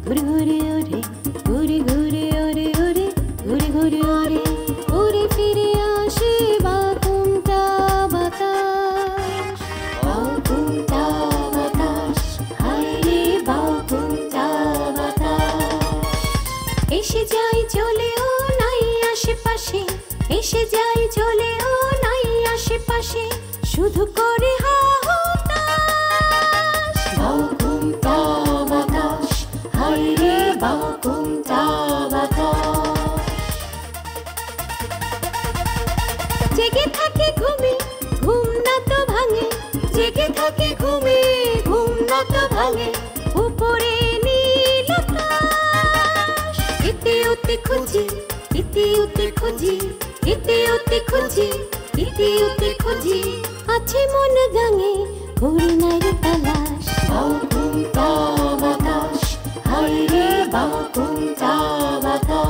ঘুরে ঘুরে ওরে ঘুরে ঘুরে ওরে ওরে ঘুরে ঘুরে ওরে উড়ে ফিরে আসে বাকুমটা বাতাস বাকুমটা বাতাস হায় রে বাকুমটা বাতাস এসে যায় চলেও নাই আশেপাশে এসে যায় চলেও নাই আশেপাশে শুধু করে হাহুতাশ বাকুমটা বাতাস হায় রে বাকুমটা বাতাস জেগে থাকে ঘুমে ঘুম না তো ভাঙে জেগে থাকে ঘুমে ঘুম না তো ভাঙে উপরে নীল আকাশ এতে ওতে খুঁজি এতে ওতে খুঁজি এতে ওতে খুঁজি এতে ওতে খুঁজি আছে মন গাঙে করি নাই রে তালাশ বাকুমটা বাতাস হায় রে বাকুমটা বাতাস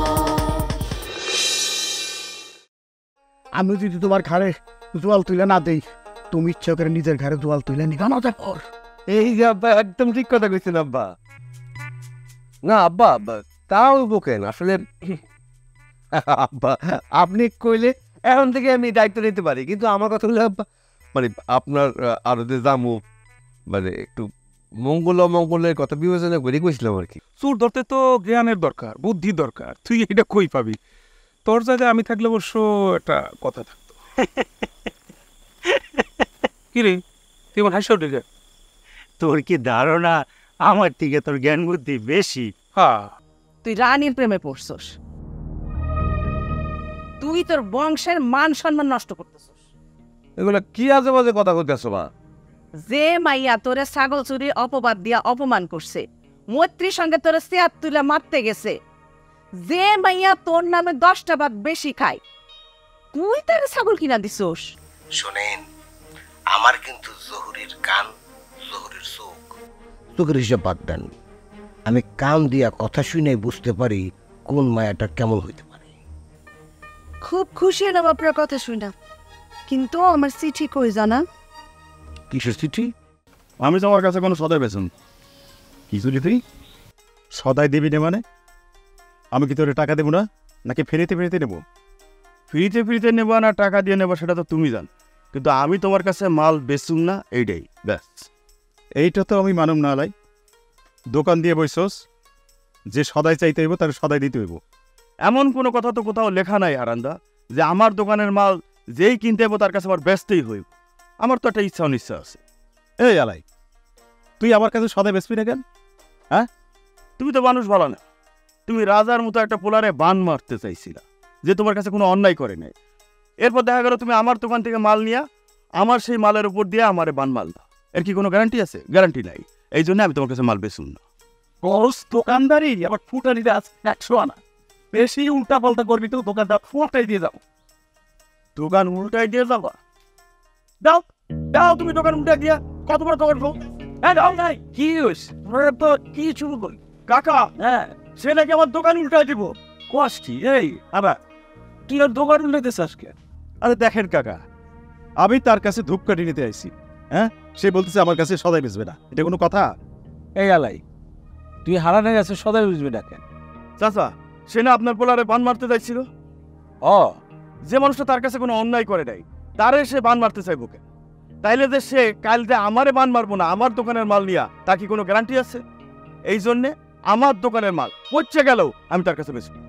আমি যদি তোমার ঘাড়ে জোয়াল তুলে না দেই তুমি ইচ্ছা করে নিজের ঘাড়ে জোয়াল তুলে নিবা না পর এই যে আব্বা একদম ঠিক কথা কইছেন আব্বা। না আব্বা আব্বা তাও বকেন আসলে আব্বা আপনি কইলে এখন থেকে আমি দায়িত্ব নিতে পারি, কিন্তু আমার কথা হলো আব্বা মানে আপনার আরো যে জামু মানে একটু মঙ্গল অমঙ্গলের কথা বিবেচনা করে কইছিলাম আর কি। চোর ধরতে তো জ্ঞানের দরকার, বুদ্ধি দরকার, তুই এটা কই পাবি? তোর জায়গায় আমি থাকলে অবশ্য একটা কথা থাকতো। কি রে তুই আমার হাসি উঠে যায়? তোর কি ধারণা আমার থেকে তোর জ্ঞান বুদ্ধি বেশি? হ্যাঁ তুই রানীর প্রেমে পড়ছস, তুই তোর বংশের মান সম্মান নষ্ট করতেছস। এগুলা কি আজে বাজে কথা কইতেছো মা? যে মাইয়া তোরে ছাগল চুরি অপবাদ দিয়া অপমান করছে, মৈত্রীর সঙ্গে তোরে চেয়ার তুলে মারতে গেছে, যে মাইয়া তোর নামে 10টা ভাত বেশি খায়, তুই তার ছাগল কিনা দিছস। শোনেন, আমার কিন্তু জহুরের কান, জহুরের চোখ। চোখের হিসাব বাদ দেন, আমি কান দিয়া কথা শুনে বুঝতে পারি কোন মায়াটা কেমন হইতে পারে। খুব খুশি হলাম আপনার কথা শুনা, কিন্তু আমার চিঠি কই জানা? কিসের চিঠি? আমি তোমার কাছে কোনো সদাই বেচুন কিছু তুই সদাই দিবি না মানে? আমি কি তোরে টাকা দেবো না, নাকি ফেরিতে ফেরিতে নেবো? ফ্রিতে ফ্রিতে নেবো না টাকা দিয়ে নেবো সেটা তো তুমি জান, কিন্তু আমি তোমার কাছে মাল বেচুম না, এইটাই ব্যাস। এইটা তো আমি মানুম না লাই। দোকান দিয়ে বইসোস, যে সদাই চাইতে হইব তার সদাই দিতে হইব, এমন কোনো কথা তো কোথাও লেখা নাই হারান্দা যে আমার দোকানের মাল যেই কিনতে হইব তার কাছে আমার ব্যস্তই হইব। আমার তো একটা ইচ্ছা অনিচ্ছা আছে। এই আলাই, তুই আমার কাছে সদাই বেচবি না কেন? হ্যাঁ, তুমি তো মানুষ ভালো না। তুমি রাজার মতো একটা পোলারে বান মারতে চাইছিলা, যে তোমার কাছে কোনো অন্যায় করে নাই। এরপর দেখা গেল তুমি আমার দোকান থেকে মাল নিয়া আমার সেই মালের উপর দিয়ে আমারে বান মাল দাও। এর কি কোনো গ্যারান্টি আছে? গ্যারান্টি নাই। এই জন্য আমি তোমার কাছে মাল বেচুন না। বস দোকানদারি আবার ফুটানিতে 100 আনা, বেশি উল্টা পাল্টা করবি তো দোকানদার ফুটাই দিয়ে যাবো। দোকান উল্টাই দিয়ে যাবা? দাও দাও, তুমি দোকান উল্টাই দিয়া কত বড় দোকান গো? হ্যাঁ দাও নাই কি হয়েছে তো কি শুরু করি কাকা, হ্যাঁ, সে নাকি আমার দোকান উল্টাই দিব। কষ্টি এই আবার তুই আর দোকান উল্টাইতেছ আজকে? আরে দেখেন কাকা, আমি তার কাছে ধূপকাঠি নিতে আইছি, হ্যাঁ, সে বলতেছে আমার কাছে সদাই বেচবে না। এটা কোনো কথা? এই আলাই, তুই হারানে গেছে সদাই বুঝবি না কেন? চাচা, সে না আপনার পোলারে বান মারতে চাইছিল? ও, যে মানুষটা তার কাছে কোনো অন্যায় করে নাই তারে সে বান মারতে চাইব কেন? তাইলে যে সে কাল যে আমারে বান মারবো না আমার দোকানের মাল নিয়া, তা কি কোনো গ্যারান্টি আছে? এই জন্যে আমার দোকানের মাল পচে গেলেও আমি তার কাছে বেচবো।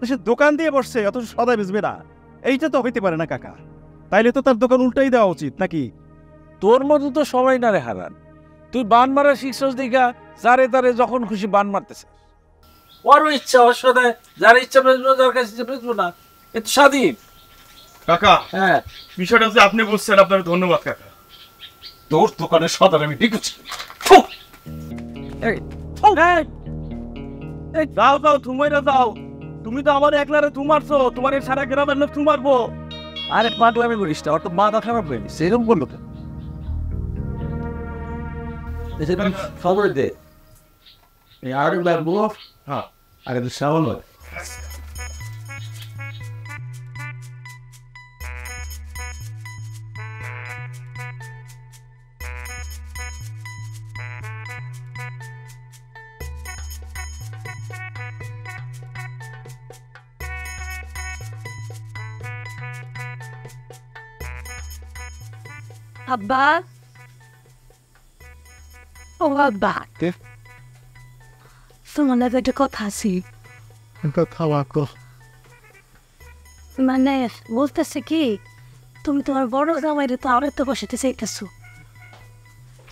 সে দোকান দিয়ে বসছে, অথচ সদাই বেচবে না, এইটা তো হইতে পারে না কাকা। তাইলে তো তার দোকান উল্টাই দেওয়া উচিত নাকি? তোর মতো তো সবাই না রে হারান। তুই বান মারা শিখছস দিঘা, যারে তারে যখন খুশি বান মারতেছে। ওর ইচ্ছা ওর সাথে, যার ইচ্ছা বেচবো, যার কাছে ইচ্ছা বেচবো না, এ তো স্বাধীন। কাকা, হ্যাঁ, বিষয়টা যে আপনি বলছেন, আপনার ধন্যবাদ কাকা। তোর দোকানের সদার আমি দেখেছি। যাও যাও, তুমাইরা যাও। তুমি তো আমার একলারে তুমারছো, তোমার এই সারা গ্রামের লোক তুমারবো। আরে পাগলামি করিস না, ওর তো মাথা খারাপ হয়ে গেছে। এরকম বললো কেন? খবর দে এই আর বলবো। হ্যাঁ, আগে তো সাবল হয়। আব্বা, ও আব্বা, তোমার লাগে একটা কথা আছে। মানে বলতেছে কি, তুমি তোমার বড় জামাইরে তো আরো তো বসাতে চাইতেছো,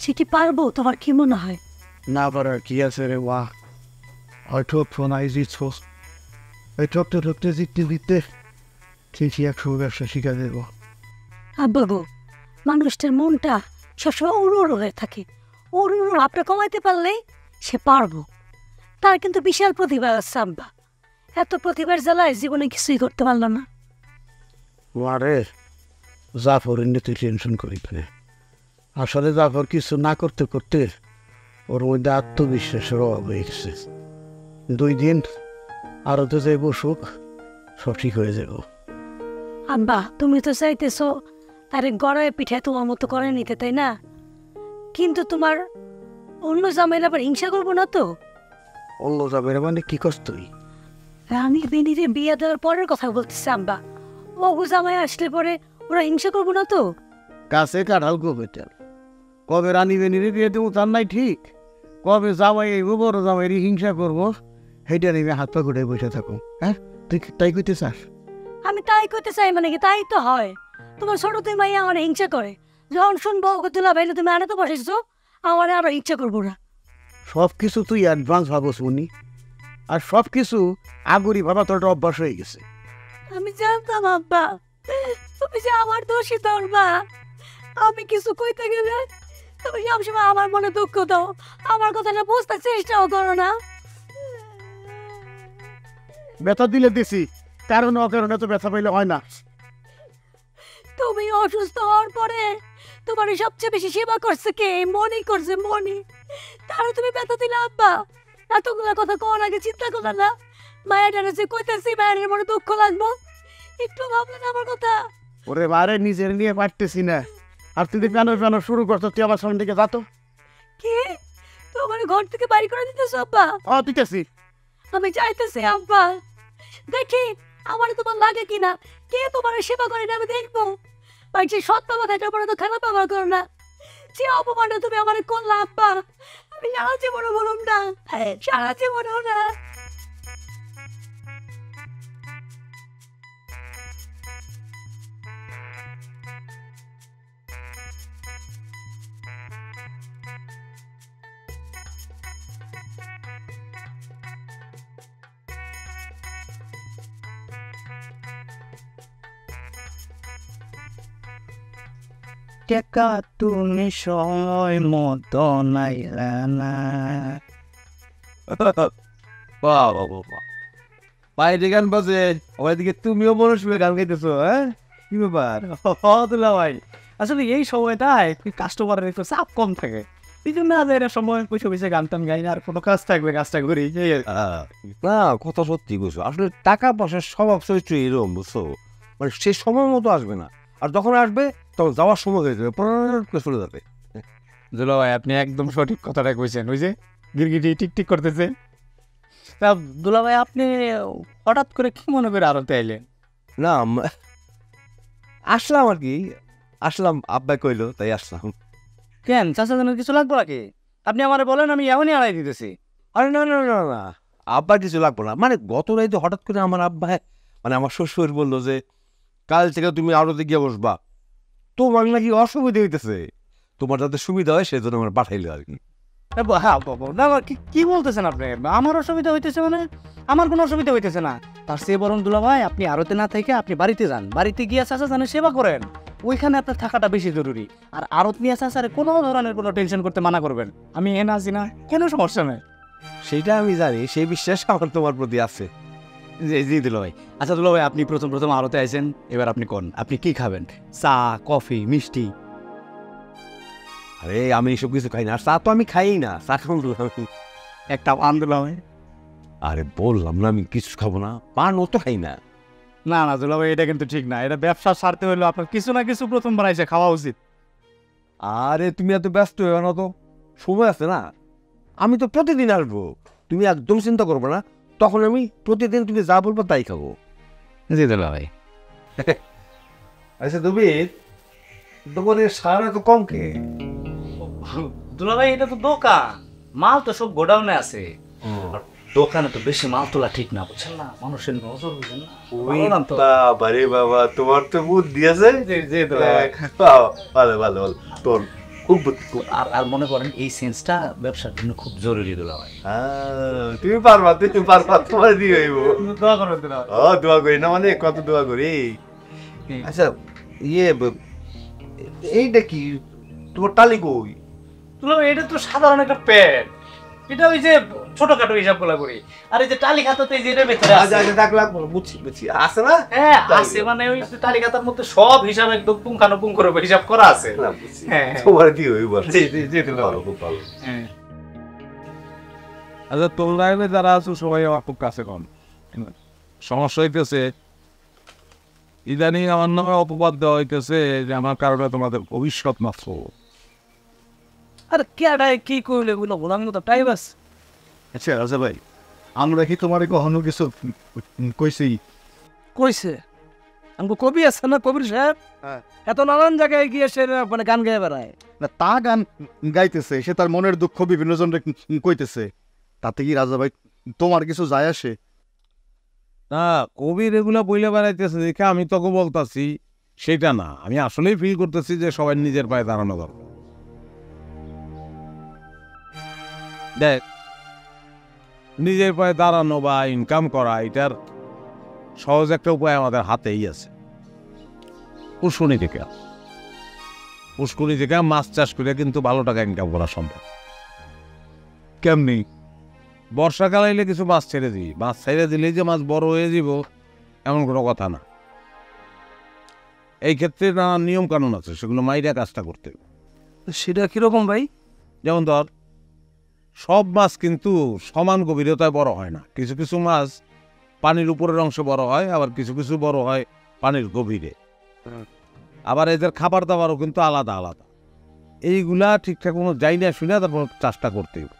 সে কি পারবো? তোমার কি মনে হয়? না পারার কি আছে রে? হয়তো ফোন আইজিছ, এই ঠকতে ঠকতে জিততে জিততে ঠিকই একশো ব্যবসা শিখা দেব। আব্বা গো, মানুষটার মনটা সবসময় উড়ো উড়ো হয়ে থাকে। ওর ভাবটা কমাইতে পারলেই সে পারবো। তার কিন্তু বিশাল প্রতিভা আছে আব্বা। এত প্রতিভার জ্বালায় জীবনে কিছুই করতে পারলো না। আরে জাফর এনে তুই টেনশন করি না। আসলে জাফর কিছু না করতে করতে ওর মধ্যে আত্মবিশ্বাসের অভাব হয়ে গেছে। 2 দিন আরও তো যাই বসুক, সব ঠিক হয়ে যাব। আব্বা, তুমি তো চাইতেছো তারে গড়ায় পিঠে তোমার মতো করে নিতে, তাই না? কিন্তু তোমার অন্য জামাইরা আবার হিংসা করবো না তো? অন্য যাবে মানে কি করছ তুই? রানী বেনিরে বিয়ে দেওয়ার পরের কথা বলতেছে আব্বা। ও জামাই আসলে পরে ওরা হিংসা করবো না তো? কাছে কাঁঠাল গোবেটাল, কবে রানী বেনিরে বিয়ে দেবো তার নাই ঠিক, কবে জামাই এই বড় জামাইয়েরই হিংসা করবো সেইটা নেমে হাত পা ঘুরে বসে থাকো। হ্যাঁ, তুই তাই করতে চাস? আমি তাই করতে চাই মানে কি? তাই তো হয়। তোমার ছোট তুই মাইয়া আমার হিংসা করে। যখন শুনবো তুলা ভাইলে তুমি আনে তো বসেছো, আমার আরো হিংসা করবো না। সব কিছু তুই অ্যাডভান্স ভাবস মুনি, আর সব কিছু আগুরি ভাবা তোর একটা অভ্যাস হয়ে গেছে। আমি জানতাম আব্বা তুমি যে আমার দোষী ধরবা। আমি কিছু কইতে গেলে তুমি সবসময় আমার মনে দুঃখ দাও, আমার কথাটা বুঝতে চেষ্টাও করো না। ব্যথা দিলে দিছি, কারণে অকারণে তো ব্যথা পাইলে হয় না। তুমি অসুস্থ হওয়ার পরে তোমার সবচেয়ে বেশি সেবা করছে কে? মনি করছে, মনি। তাহলে তুমি ব্যথা দিলে আব্বা। এতগুলা কথা কোন আগে চিন্তা করলে না? মায়ের যে কইতেছি মায়ের মনে দুঃখ লাগবো, একটু ভাবলেন আমার কথা? ওরে বারে নিজের নিয়ে পারতেছি না, আর তুই প্যানো প্যানো শুরু করছো, তুই আমার সামনে দিকে যাতো। কি তোমার ঘর থেকে বাড়ি করে দিতেছ আব্বা? দিতেছি। আমি চাইতেছি আব্বা, দেখি আমার তোমার লাগে কিনা, কে তোমার সেবা করে না আমি দেখবো। বাড়ির সৎ বাবা এটা পরে তো খারাপ ব্যবহার করো না। যে অপমানটা তুমি আমার করলে আব্বা, আমি সারা জীবনে বলুম না, সারা জীবনেও না। টেকা তুমি সময় মতো নাইলা না। বাইরে গান বাজে, আমার দিকে তুমিও মানুষ গান গাইতেছো। হ্যাঁ, কি ব্যাপার? দুলা ভাই, আসলে এই সময়টায় কাস্টমারের একটু চাপ কম থাকে, এই জন্য এর সময় বসে বসে গান টান গাই না, আর কোনো কাজ থাকবে কাজটা করি। না, কথা সত্যি বুঝছো। আসলে টাকা পয়সার স্বভাব চরিত্র এরকম, বুঝছো? মানে সে সময় মতো আসবে না, আর যখন আসবে তখন যাওয়ার সময় হয়ে যাবে, চলে যাবে। দুলা ভাই, আপনি একদম সঠিক কথাটা কইছেন। ওই যে গিরগিটি টিকটিক করতেছে। তা দুলা ভাই, আপনি হঠাৎ করে কি মনে করে আরতে আইলেন? না, আসলাম আর কি, আসলাম, আব্বা কইলো তাই আসলাম। কেন, চাচা জানার কিছু লাগবে নাকি? আপনি আমারে বলেন, আমি এমনই আড়াই দিতেছি। আরে না না না না, আব্বা কিছু লাগবো না। মানে গত রাইতে হঠাৎ করে আমার আব্বা, মানে আমার শ্বশুর বললো যে কাল থেকে তুমি আড়তে গিয়ে বসবা, তোমার নাকি অসুবিধা হইতেছে, তোমার যাতে সুবিধা হয় সেজন্য আমার পাঠাইলো আর কি। হ্যাঁ না, কি বলতেছেন আপনি? আমার অসুবিধা হইতেছে মানে? আমার কোনো অসুবিধা হইতেছে না। তার চেয়ে বরং দুলা ভাই, আপনি আড়তে না থেকে আপনি বাড়িতে যান, বাড়িতে গিয়ে চাচা জানের সেবা করেন। ওইখানে আপনার থাকাটা বেশি জরুরি। আর আড়ত নিয়ে চাচারে কোনো ধরনের কোনো টেনশন করতে মানা করবেন। আমি এনে আছি না, কেন সমস্যা নেই। সেইটা আমি জানি, সেই বিশ্বাস আমার তোমার প্রতি আছে। জি দুলা ভাই। আচ্ছা দুলা ভাই, আপনি প্রথম আড়তে আইছেন, এবার আপনি কোন, আপনি কি খাবেন? চা, কফি, মিষ্টি? আরে আমি এসব কিছু খাই না, আর চা তো আমি খাই না, চা খাবো আমি একটা পান দুলা ভাই। আরে বললাম না আমি কিছু খাবো না, পানও তো খাই না। না না দুলা ভাই, এটা কিন্তু ঠিক না। এটা ব্যবসা ছাড়তে হইলে আপনার কিছু না কিছু প্রথমবার এসে খাওয়া উচিত। আরে তুমি এত ব্যস্ত হয়ে না, তো সময় আছে না। আমি তো প্রতিদিন আসবো, তুমি একদম চিন্তা করবো না। তখন আমি প্রতিদিন তুমি যা বলবো তাই খাবো। জি দুলা ভাই। আচ্ছা তুমি দোকানে সার এত কম কে? দুলাভাই এটা তো দোকান, মাল তো সব গোডাউনে আছে। আর দোকানে তো বেশি মাল তোলা ঠিক না, বুঝছেন না, মানুষের নজর বুঝেন না। বললাম তো। বাবা রে বাবা, তোমার তো বুদ্ধি আছে। ভালো ভালো ভালো, তোর খুব বুদ্ধি। আর মনে করেন এই সেন্সটা ব্যবসার জন্য খুব জরুরি দুলাভাই। তুমি পারবা, তোমার দিয়ে হইব। দোয়া করবেন দুলাভাই। দোয়া করি না মানে কত দোয়া করি। আচ্ছা এইটা কি তোমার টালি কই? দুলাভাই এটা তো সাধারণ একটা প্যান্ট, এটা ওই যে ছোটখাটো হিসাব গুলা করি। আর এই যে টালি খাতাতে এই যে এটার ভেতরে বুঝছি আছে না? হ্যাঁ আছে, মানে ওই টালি খাতার মধ্যে সব হিসাব একদম পুঙ্খানুপুঙ্খ করে হিসাব করা আছে। হ্যাঁ তোমার দিয়ে হইব। খুব ভালো। আচ্ছা তোমরা এখানে যারা আছো সবাই আমার খুব কাছে কম। সমস্যা হইতেছে ইদানিং আমার নামে অপবাদ দেওয়া হইতেছে যে আমার কারণে তোমাদের ভবিষ্যৎ নষ্ট। আরে কেডাই কি কইলে বলো, বলার মতো টাইম আছে। আচ্ছা রাজা ভাই, আমরা কি তোমার কখনো কিছু কইছি? কইছে আমাকে কবি আছে না, কবির সাহেব এত নানান জায়গায় গিয়ে সে মানে গান গায়ে বেড়ায়। না তা গান গাইতেছে, সে তার মনের দুঃখ বিভিন্ন জনের কইতেছে, তাতে কি রাজা ভাই তোমার কিছু যায় আসে? না কবির এগুলা বইলে বেড়াইতেছে দেখে আমি তোকে বলতাছি সেটা না, আমি আসলেই ফিল করতেছি যে সবাই নিজের পায়ে দাঁড়ানো দরকার। দেখ নিজের পায়ে দাঁড়ানো বা ইনকাম করা এটার সহজ একটা উপায় আমাদের হাতেই আছে। পুষ্করণী থেকে মাছ চাষ করে কিন্তু ভালো টাকা ইনকাম করা সম্ভব। কেমনি? বর্ষাকাল এলে কিছু মাছ ছেড়ে দিই, মাছ ছেড়ে দিলেই যে মাছ বড় হয়ে যাব এমন কোনো কথা না। এই ক্ষেত্রে নানা নিয়ম কানুন আছে, সেগুলো মাইরা কাজটা করতে হবে। সেটা কিরকম ভাই? যেমন ধর সব মাছ কিন্তু সমান গভীরতায় বড় হয় না, কিছু কিছু মাছ পানির উপরের অংশে বড় হয়, আবার কিছু কিছু বড় হয় পানির গভীরে। আবার এদের খাবার দাবারও কিন্তু আলাদা আলাদা। এইগুলা ঠিকঠাক কোনো যাই না শুনে তারপর চাষটা করতে হবে।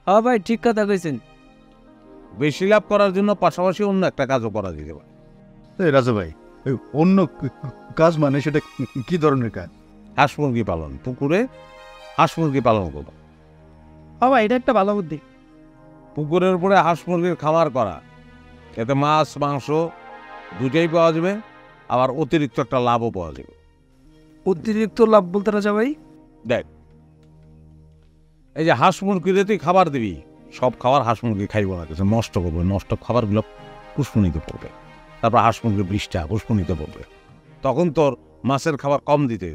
হ্যাঁ ভাই ঠিক কথা কইছেন। বেশি লাভ করার জন্য পাশাপাশি অন্য একটা কাজও করা যেতে পারে। রাজা ভাই অন্য কাজ মানে সেটা কি ধরনের কাজ? হাঁস মুরগি পালন, পুকুরে হাঁস মুরগি পালন করবা। হ্যাঁ ভাই এটা একটা ভালো বুদ্ধি। পুকুরের উপরে হাঁস মুরগির খামার করা, এতে মাছ মাংস দুটাই পাওয়া যাবে, আবার অতিরিক্ত একটা লাভও পাওয়া যাবে। অতিরিক্ত লাভ বলতে রাজা ভাই? দেখ এই যে হাঁস মুরগিতে তুই খাবার দিবি, সব খাবার হাঁস মুরগি খাইব না, কিছু নষ্ট করবে, নষ্ট খাবারগুলো পুষ্পনিতে পড়বে, তারপর হাঁস মুরগির বিষটা পুষ্পনিতে পড়বে, তখন তোর মাছের খাবার কম দিতে।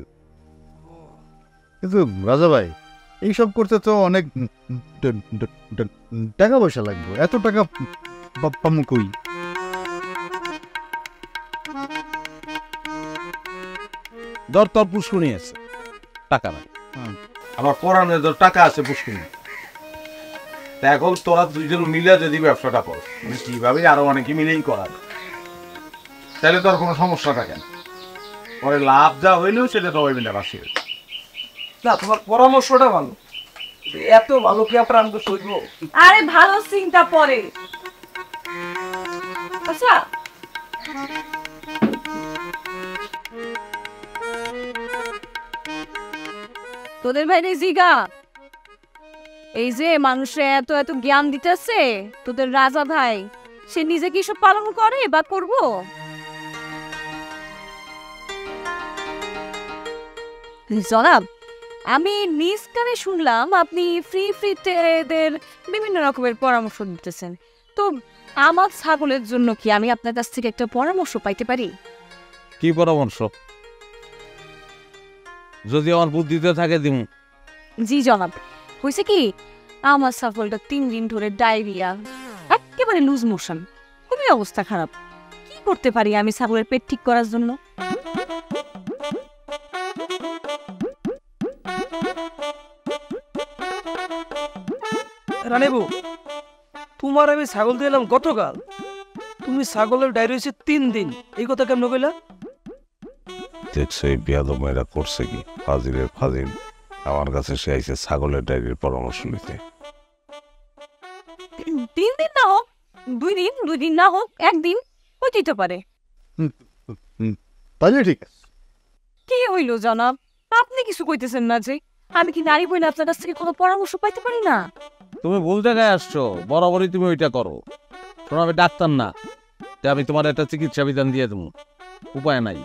কিন্তু রাজা ভাই এইসব করতে তো অনেক টাকা পয়সা লাগবে, এত টাকা পাবো কই? ধর তোর পুষ্করণী আছে, টাকা নাই, আমার পরানের ধর টাকা আছে পুষ্করণী, তা এখন তোরা দুইজন মিলে যদি ব্যবসাটা কর, মানে কিভাবে আরো অনেকে মিলেই করার, তাহলে তোর কোনো সমস্যা থাকে না। পরে লাভ যা হইলেও সেটা সবাই মিলে বাসি। না তোমার পরামর্শটা ভালো, এত ভালো কি আপনার আমাকে সইব? আরে ভালো চিন্তা পরে। আচ্ছা তোদের ভাইরে জিগা, এই যে মানুষে এত এত জ্ঞান দিতেছে তোদের রাজা ভাই, সে নিজে কি সব পালন করে বা করব? জনাব আমি নিজ কানে শুনলাম আপনি ফ্রিতে এদের বিভিন্ন রকমের পরামর্শ দিতেছেন, তো আমার ছাগলের জন্য কি আমি আপনার কাছ থেকে একটা পরামর্শ পাইতে পারি? কি পরামর্শ? যদি আমার বুদ্ধিতে থাকে দিন। জি জনাব, হয়েছে কি আমার ছাগলটা 3 দিন ধরে ডায়রিয়া, একেবারে লুজ মোশন, খুবই অবস্থা খারাপ। কি করতে পারি আমি ছাগলের পেট ঠিক করার জন্য? রানেবু তোমার আমি ছাগল দিলাম গতকাল, তুমি ছাগলের ডায়রি হয়েছে 3 দিন, এই কথা কেমন কইলা? দেখছো এই বিয়াদব মেয়েরা করছে কি, ফাজিলের ফাজিল আমার কাছে সে আইছে ছাগলের ডায়েরির পরামর্শ নিতে। 3 দিন না হোক 2 দিন, 2 দিন না হোক 1 দিন হইতেই তো পারে। তাহলে ঠিক আছে। কি হইল জনাব, আপনি কিছু কইতেছেন না যে আমি কি নারী বইলে আপনার কাছ থেকে কোনো পরামর্শ পাইতে পারি না? তুমি ভুল জায়গায় আসছো, বরাবরই তুমি ওইটা করো। শোনো, আমি ডাক্তার না, তাই আমি তোমার একটা চিকিৎসা বিধান দিয়ে দেবো, উপায় নাই।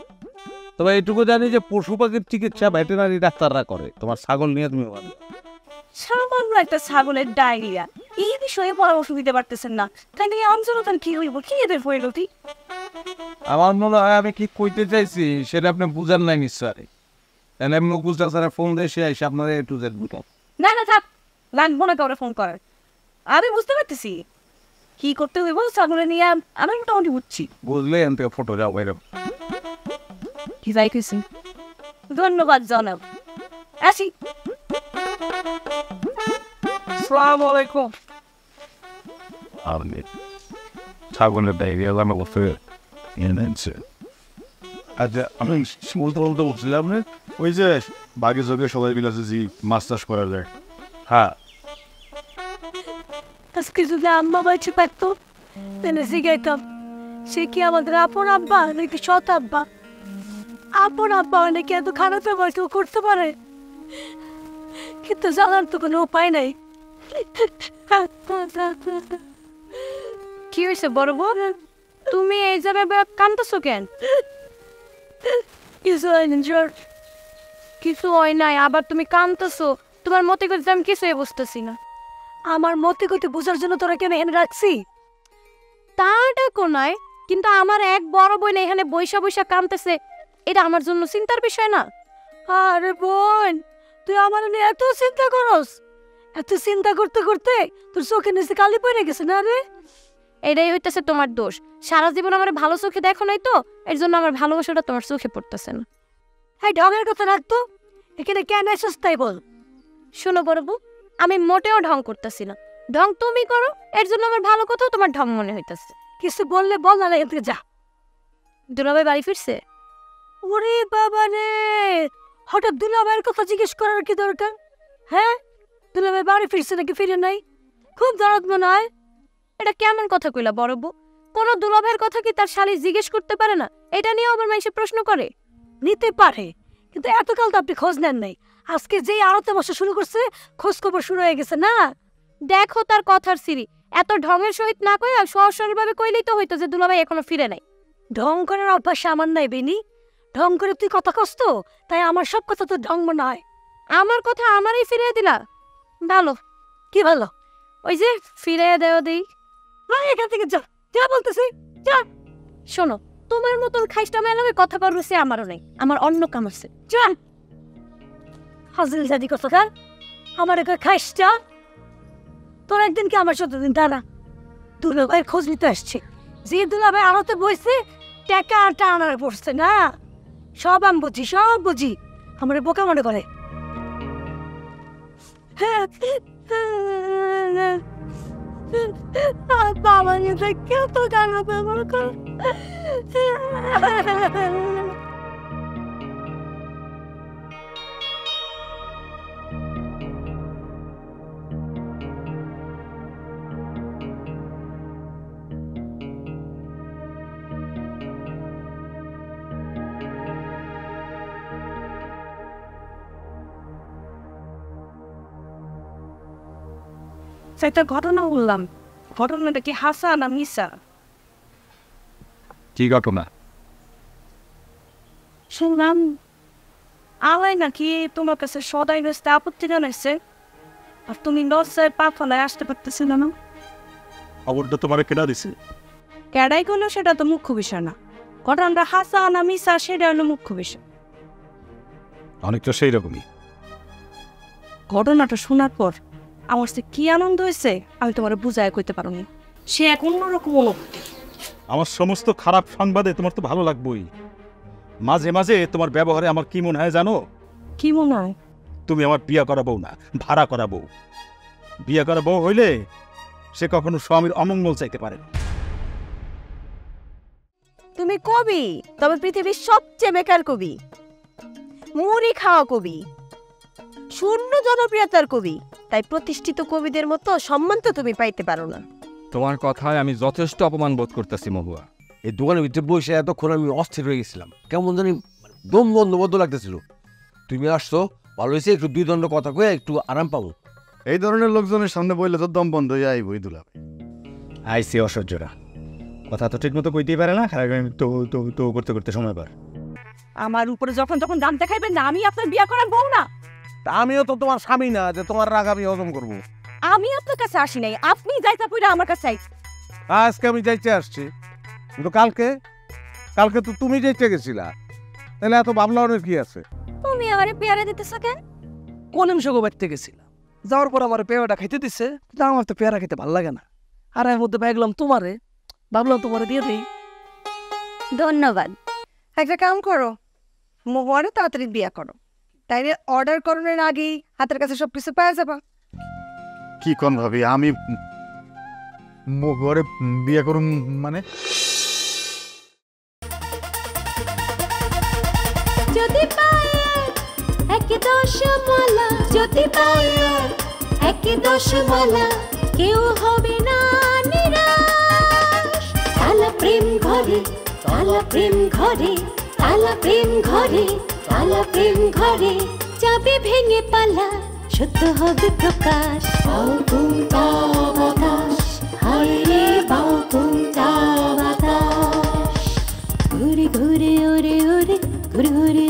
তবে এইটুকু জানি যে পশু পাখির চিকিৎসা ভেটেরিনারি ডাক্তাররা করে। তোমার ছাগল নিয়ে তুমি ভালো। সামান্য একটা ছাগলের ডায়রিয়া, এই বিষয়ে পরামর্শ দিতে পারতেছেন না, তাহলে এই অঞ্চলতান কি হইব? কি এদের পরিণতি? আমার মনে হয় আমি কি কইতে চাইছি সেটা আপনি বুঝার নাই নিশ্চয়। এমনি বুঝতে স্যার ফোন দিয়ে সে এসে আপনার এ টু জেড বুঝান। না না থাক, লাগবো না কাউরে ফোন করার। আমি বুঝতে পারতেছি কি করতে হইব। ছাগলে নিয়ে আমি মোটামুটি বুঝছি। বুঝলে এন থেকে ফটো যাও বাইরে। কি যাইতেছি, ধন্যবাদ জানাব। আসি। আসসালামু আলাইকুম। আমি ছাগলের ডায়রিয়া আমি বলতে এনেছে। আচ্ছা, আমি বলতে বলতে বলছিলাম না, ওই যে বাঘে যোগে সবাই মিলে যে মাছ চাষ করা যায়। হ্যাঁ, আজকে যদি আম্মা বাড়িতে থাকতো তাহলে শিখাইতাম সে কি আমাদের আপন আব্বা নাকি সৎ আব্বা। আপন আব্বা নাকি এত খারাপ ব্যবহার কেউ করতে পারে, কিন্তু জানার তো কোনো উপায় নাই। কি হয়েছে বড় বউ, তুমি এই যাবে কান্দছো কেন? কিছু হয়নি জ্বর। কিছু হয় নাই, আবার তুমি কান্দছো। তোমার মতে করতে আমি কিছুই বুঝতেছি না। আমার মতে কইতে বোঝার জন্য তোরা কেন এনে রাখছি? তাটা কোনায়, কিন্তু আমার এক বড় বোন এখানে বৈশা বৈশা কান্দতেছে, এটা আমার জন্য চিন্তার বিষয় না? আরে বোন, তুই আমার নিয়ে এত চিন্তা করস? এত চিন্তা করতে করতে তোর চোখে নিচে কালি পড়ে গেছে না রে? এটাই হইতেছে তোমার দোষ। সারা জীবন আমার ভালো চোখে দেখো নাই তো, এর জন্য আমার ভালোবাসাটা তোমার চোখে পড়তেছে না। হ্যাঁ, ঢঙের কথা রাখতো। এখানে কেন এসেছ তাই বল। শোনো বড় বউ, আমি মোটেও ঢং করতেছি না, ঢং তুমি করো, এর জন্য আমার ভালো কথাও তোমার ঢং মনে হইতেছে। কিছু বললে বল, না এখান থেকে যা। দুলাভাই বাড়ি ফিরছে? ওরে বাবা রে, হঠাৎ দুলাভাইয়ের কথা জিজ্ঞেস করার কি দরকার? হ্যাঁ, দুলাভাই বাড়ি ফিরছে নাকি ফিরে নাই? খুব দরদ মনে হয়। এটা কেমন কথা কইলা বড় বউ? কোনো দুলাভাইয়ের কথা কি তার শালি জিজ্ঞেস করতে পারে না? এটা নিয়ে আবার মানুষে প্রশ্ন করে। নিতে পারে, কিন্তু এতকাল তো আপনি খোঁজ নেন নাই। আজকে যেই আড়তে বসা শুরু করছে, খোঁজ খবর শুরু হয়ে গেছে না? দেখো তার কথার সিরি, এত ঢঙের সহিত না কই আর সহজ সরল ভাবে কইলেই তো হইতো যে দুলাভাই এখনো ফিরে নাই। ঢং করার অভ্যাস আমার নাই বেনি। ঢং করে তুই কথা কষ্ট, তাই আমার সব কথা তো ঢং মনে হয়। আমার কথা আমারই ফিরিয়ে দিলা? ভালো। কি ভালো? ওই যে ফিরিয়ে দেও দেই। এখান থেকে যা, যা বলতেছি, যা। শোনো, তোমার মতন খাইস্টা মেলাবে কথা করছে আমারও নেই, আমার অন্য কাম আছে। যা হাজিল জাদি কথা, আমার একা খাইসটা। তোর একদিন কি আমার শতদিন দাঁড়া। দুলাভাইয়ের খোঁজ নিতে আসছে। যে দুলাভাই আড়তে বসছে, টাকা টানার পড়ছে না। সব আমি বুঝি, সব বুঝি। আমার বোকা মনে করে। বাবা নিয়ে কত গানা ব্যবহার কর। একটা ঘটনা বললাম, ঘটনাটা কি হাসা না মিশা? কি ঘটনা? শুনলাম আলাই নাকি তোমার কাছে সদাই ব্যস্ত আপত্তি জানাইছে, আর তুমি লজ্জায় পা ফলায় আসতে পারতেছিল না। খবরটা তোমার কেনা দিছে? কেডাই করলো সেটা তো মুখ্য বিষয় না, ঘটনাটা হাসা না মিশা সেটা হলো মুখ্য বিষয়। অনেকটা সেই রকমই। ঘটনাটা শোনার পর আমার সে কি আনন্দ হয়েছে আমি তোমার বুঝায় কইতে পারো না। সে এক অন্যরকম অনুভূতি। আমার সমস্ত খারাপ সংবাদে তোমার তো ভালো লাগবেই। মাঝে মাঝে তোমার ব্যবহারে আমার কি মনে হয় জানো? কি মনে হয়? তুমি আমার বিয়ে করা বউ না, ভাড়া করা বউ। বিয়ে করা বউ হইলে সে কখনো স্বামীর অমঙ্গল চাইতে পারে না। তুমি কবি, তবে পৃথিবীর সবচেয়ে বেকার কবি, মুড়ি খাওয়া কবি, শূন্য জনপ্রিয়তার কবি। তাই প্রতিষ্ঠিত কবিদের মতো সম্মান তো তুমি পাইতে পারো না। তোমার কথায় আমি যথেষ্ট অপমান বোধ করতেছি মহুয়া। এই দোকানের ভিতরে বসে এতক্ষণ আমি অস্থির হয়ে গেছিলাম, কেমন জানি দম বন্ধ বন্ধ লাগতেছিল। তুমি আসছো ভালো হয়েছে, একটু দুই দণ্ড কথা কয়ে একটু আরাম পাবো। এই ধরনের লোকজনের সামনে বললে তো দম বন্ধ হয়ে আইবই দুলাভাই। আইসি অসহ্যরা কথা তো ঠিক মতো কইতেই পারে না, খারাপ তো তো তো করতে করতে সময় পার। আমার উপরে যখন যখন দাম দেখাইবেন না, আমি আপনার বিয়া করার বউ না। তা আমিও তো তোমার স্বামী না যে তোমার রাগ আমি হজম করবো। আমি আপনার কাছে আসি নাই, আপনি যাইতা পইরা আমার কাছে আইছেন। আজকে আমি যাইতে আসছি, কিন্তু কালকে তো তুমি যাইতে গেছিলা, তাহলে এত ভাবলাওনের কি আছে? তুমি আমারে পেয়ারা দিতেছ কেন? কলিম সগো বাড়তে গেছিলাম, যাওয়ার পর আমার পেয়ারাটা খাইতে দিচ্ছে, কিন্তু আমার তো পেয়ারা খেতে ভালো লাগে না। আর এর মধ্যে ভাবলাম তোমারে দিয়ে দিই। ধন্যবাদ। একটা কাম করো, মোহরে তাড়াতাড়ি বিয়া করো, তাইলে অর্ডার করানোর আগেই হাতের কাছে সবকিছু পাওয়া যাবা। কি কোন ভাবি, আমি ঘরে বিয়ে করুম মানে? যদি পায়ে একে দশ মালা, যদি পায়ে একে দশ মালা, কেউ হবে না নিরাশ। তালা প্রেম ঘরে, তালা প্রেম ঘরে, তালা প্রেম ঘরে, তালা প্রেম ঘরে, যাবে ভেঙে পালা, সত্য হবে প্রকাশ। বাউ তুমটা বাতাস, হায় রে বাউ তুমটা বাতাস, ঘুরে ঘুরে ওরে ওরে, ঘুরে ঘুরে